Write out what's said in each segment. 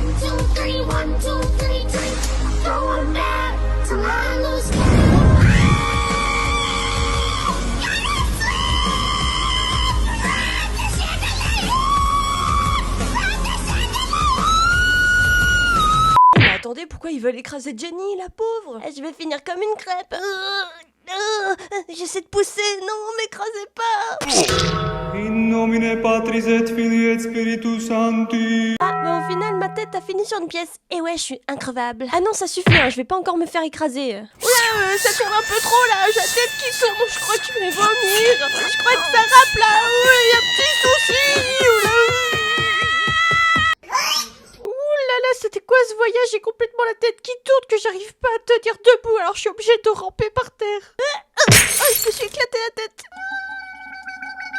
1, 2, 3, going back to my loose Mais attendez, pourquoi ils veulent écraser Jenny, la pauvre? Je vais finir comme une crêpe. J'essaie de pousser, non, m'écrasez pas. In nomine Patris et Filii et Spiritus Sancti. Ah, mais au final, ma tête a fini sur une pièce. Et ouais, je suis increvable. Ah non, ça suffit, hein, je vais pas encore me faire écraser. Oula, ça tourne un peu trop là, j'ai la tête qui tourne, je crois que je vais vomir. Je crois que ça rappe là, oui, y a un petit souci. Ouh là là, c'était quoi ce voyage? J'ai complètement la tête qui tourne, que j'arrive pas à tenir debout, alors je suis obligée de ramper par terre. Je me suis éclaté la tête.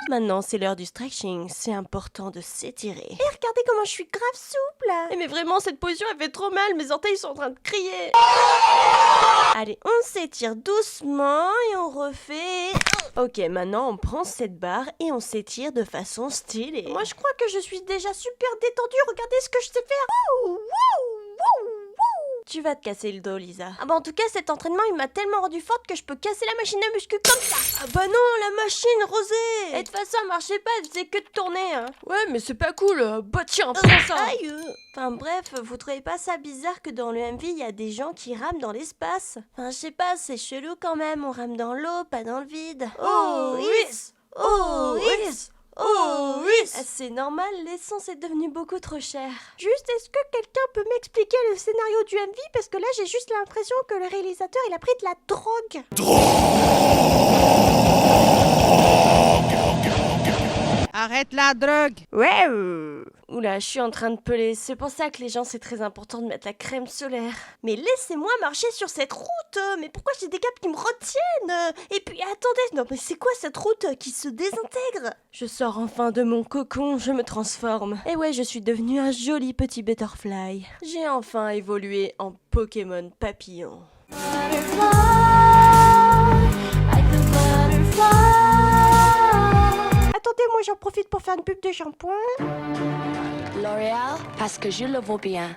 Maintenant, c'est l'heure du stretching, c'est important de s'étirer. Et regardez comment je suis grave souple. Mais vraiment, cette position, elle fait trop mal, mes orteils sont en train de crier. Allez, on s'étire doucement et on refait... Ok, maintenant, on prend cette barre et on s'étire de façon stylée. Moi, je crois que je suis déjà super détendue, regardez ce que je sais faire. Wouh, wouh, wouh, wouh. Tu vas te casser le dos, Lisa. Ah bah en tout cas, cet entraînement, il m'a tellement rendu forte que je peux casser la machine à muscu comme ça. Ah bah non, la machine, Rosée. Et de toute façon, elle marchait pas, elle faisait que de tourner. Hein. Ouais, mais c'est pas cool. Bah tiens, prends ça. Aïe. Enfin bref, vous trouvez pas ça bizarre que dans le MV, il y a des gens qui rament dans l'espace? Enfin, je sais pas, c'est chelou quand même. On rame dans l'eau, pas dans le vide. Oh, yes. Oh, yes. Oh oui! C'est normal, l'essence est devenue beaucoup trop chère. Juste, est-ce que quelqu'un peut m'expliquer le scénario du MV? Parce que là, j'ai juste l'impression que le réalisateur, il a pris de la drogue. Arrête la drogue! Ouais. Oula, je suis en train de peler. C'est pour ça que les gens, c'est très important de mettre la crème solaire. Mais laissez-moi marcher sur cette route. Mais pourquoi j'ai des câbles qui me retiennent? Et puis, attendez, non mais c'est quoi cette route qui se désintègre? Je sors enfin de mon cocon, je me transforme. Et ouais, je suis devenue un joli petit butterfly. J'ai enfin évolué en Pokémon papillon. Attendez, moi j'en profite pour faire une pub de shampoing. L'Oréal, parce que je le vaux bien.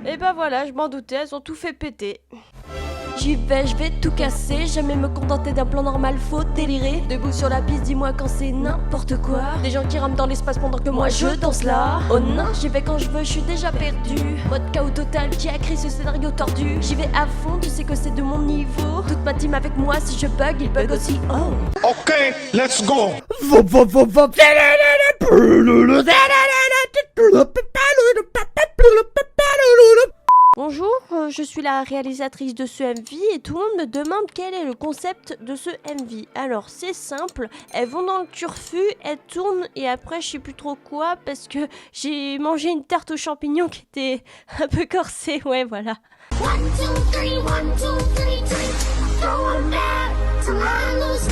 Et bah voilà, je m'en doutais, elles ont tout fait péter. J'y vais, je vais tout casser, jamais me contenter d'un plan normal, faut délirer. Debout sur la piste, dis-moi quand c'est n'importe quoi. Des gens qui rament dans l'espace pendant que moi je danse là. Oh non, j'y vais quand je veux, je suis déjà perdu. Mode chaos total, qui a créé ce scénario tordu? J'y vais à fond, tu sais que c'est de mon niveau. Toute ma team avec moi, si je bug, il bug aussi, oh. Ok, let's go. Bonjour, je suis la réalisatrice de ce MV et tout le monde me demande quel est le concept de ce MV. Alors c'est simple, elles vont dans le turfu, elles tournent et après je sais plus trop quoi parce que j'ai mangé une tarte aux champignons qui était un peu corsée, ouais voilà. 1, 2, 3, 1, 2, 3, going back to my loose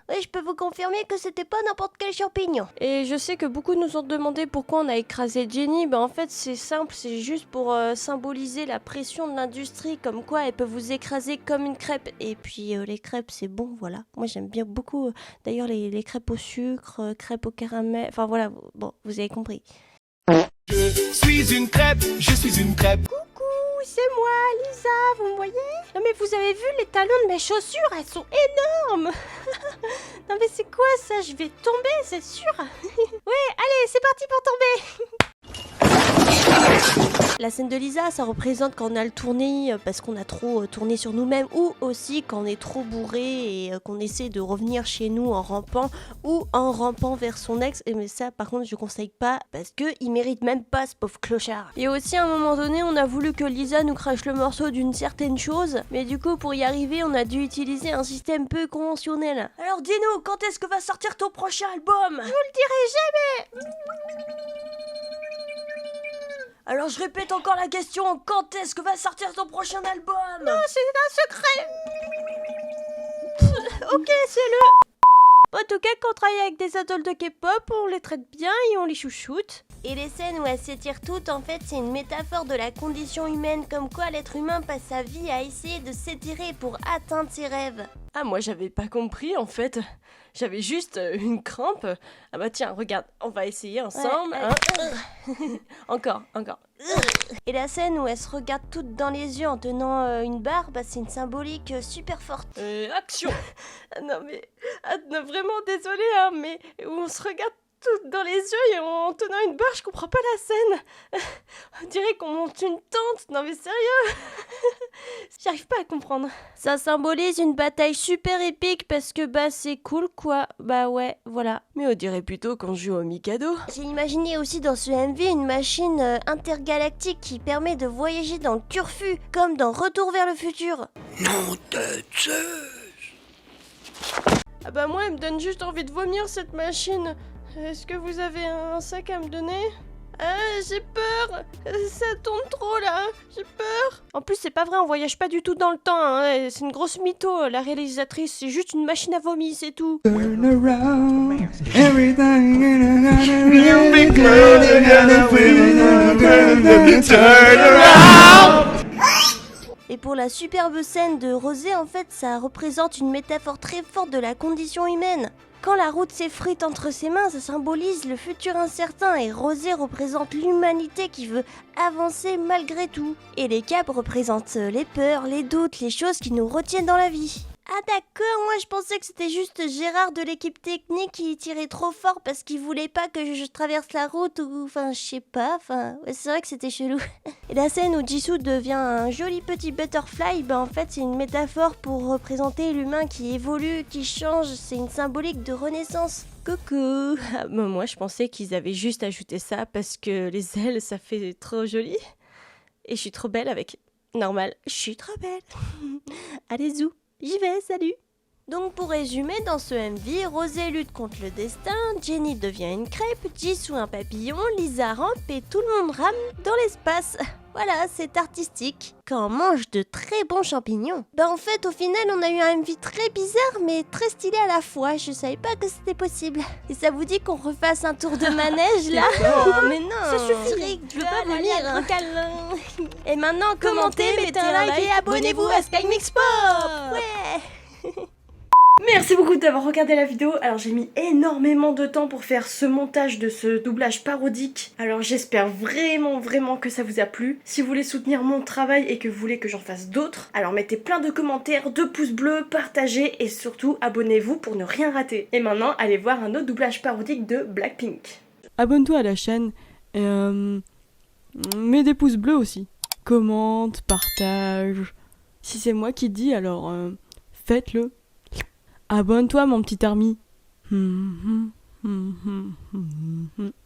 Oui, je peux vous confirmer que c'était pas n'importe quel champignon. Et je sais que beaucoup nous ont demandé pourquoi on a écrasé Jenny. Ben en fait c'est simple, c'est juste pour symboliser la pression de l'industrie, comme quoi elle peut vous écraser comme une crêpe. Et puis les crêpes c'est bon, voilà. Moi j'aime bien beaucoup, d'ailleurs les crêpes au sucre, crêpes au caramel, enfin voilà, bon vous avez compris. Je suis une crêpe, je suis une crêpe. Coucou, c'est moi, Lisa, vous me voyez? Non mais vous avez vu les talons de mes chaussures, elles sont énormes. Non mais c'est quoi ça? Je vais tomber, c'est sûr. Ouais, allez, c'est parti pour tomber. La scène de Lisa, ça représente quand on a le tourné parce qu'on a trop tourné sur nous-mêmes, ou aussi quand on est trop bourré et qu'on essaie de revenir chez nous en rampant ou en rampant vers son ex. Et mais ça, par contre, je conseille pas parce que il mérite même pas ce pauvre clochard. Et aussi à un moment donné, on a voulu que Lisa nous crache le morceau d'une certaine chose, mais du coup, pour y arriver, on a dû utiliser un système peu conventionnel. Alors dis-nous, quand est-ce que va sortir ton prochain album? Je vous le dirai jamais. Alors je répète encore la question, quand est-ce que va sortir ton prochain album? Non, c'est un secret. Ok, c'est le... En tout cas, quand on travaille avec des idoles de K-pop, on les traite bien et on les chouchoute. Et les scènes où elles s'étirent toutes, en fait, c'est une métaphore de la condition humaine, comme quoi l'être humain passe sa vie à essayer de s'étirer pour atteindre ses rêves. Ah, moi j'avais pas compris en fait. J'avais juste une crampe. Ah bah tiens, regarde, on va essayer ensemble. Encore. Et la scène où elles se regardent toutes dans les yeux en tenant une barre, bah c'est une symbolique super forte. Action. Non mais, non, vraiment désolé hein, mais où on se regarde toutes dans les yeux et en tenant une barre, je comprends pas la scène. On dirait qu'on monte une tente. Non mais sérieux. J'arrive pas à comprendre. Ça symbolise une bataille super épique parce que bah c'est cool quoi. Bah ouais, voilà. Mais on dirait plutôt qu'on joue au Mikado. J'ai imaginé aussi dans ce MV une machine intergalactique qui permet de voyager dans le turfu, comme dans Retour vers le futur. Ah bah moi, elle me donne juste envie de vomir cette machine. Est-ce que vous avez un sac à me donner? Ah, j'ai peur. Ça tourne trop là. J'ai peur. En plus, c'est pas vrai, on voyage pas du tout dans le temps. Hein. C'est une grosse mytho, la réalisatrice. C'est juste une machine à vomir, c'est tout. Turn around, everything in a turn around. Et pour la superbe scène de Rosé, en fait, ça représente une métaphore très forte de la condition humaine. Quand la route s'effrite entre ses mains, ça symbolise le futur incertain et Rosé représente l'humanité qui veut avancer malgré tout. Et les capes représentent les peurs, les doutes, les choses qui nous retiennent dans la vie. Ah d'accord, moi je pensais que c'était juste Gérard de l'équipe technique qui tirait trop fort parce qu'il voulait pas que je traverse la route ou enfin je sais pas, enfin ouais, c'est vrai que c'était chelou. Et la scène où Jisoo devient un joli petit butterfly, ben en fait c'est une métaphore pour représenter l'humain qui évolue, qui change, c'est une symbolique de renaissance. Coucou. Ah, bah, moi, je pensais qu'ils avaient juste ajouté ça parce que les ailes, ça fait trop joli. Et je suis trop belle avec. Normal, je suis trop belle. Allez, zou. J'y vais, salut. Donc pour résumer, dans ce MV, Rosé lutte contre le destin, Jenny devient une crêpe, Jisoo un papillon, Lisa rampe et tout le monde rame dans l'espace. Voilà, c'est artistique. Quand on mange de très bons champignons. Bah en fait, au final, on a eu un MV très bizarre mais très stylé à la fois. Je savais pas que c'était possible. Et ça vous dit qu'on refasse un tour de manège là? Oh mais non, Ça suffit. Je veux pas vomir. Et maintenant, commentez, mettez un like et abonnez-vous à Skymix Sport. Ouais. Merci beaucoup d'avoir regardé la vidéo. Alors j'ai mis énormément de temps pour faire ce montage de ce doublage parodique. Alors j'espère vraiment que ça vous a plu. Si vous voulez soutenir mon travail et que vous voulez que j'en fasse d'autres, alors mettez plein de commentaires, de pouces bleus, partagez et surtout abonnez-vous pour ne rien rater. Et maintenant allez voir un autre doublage parodique de Blackpink. Abonne-toi à la chaîne et mets des pouces bleus aussi. Commente, partage. Si c'est moi qui dis alors faites-le. Abonne-toi mon petit Army.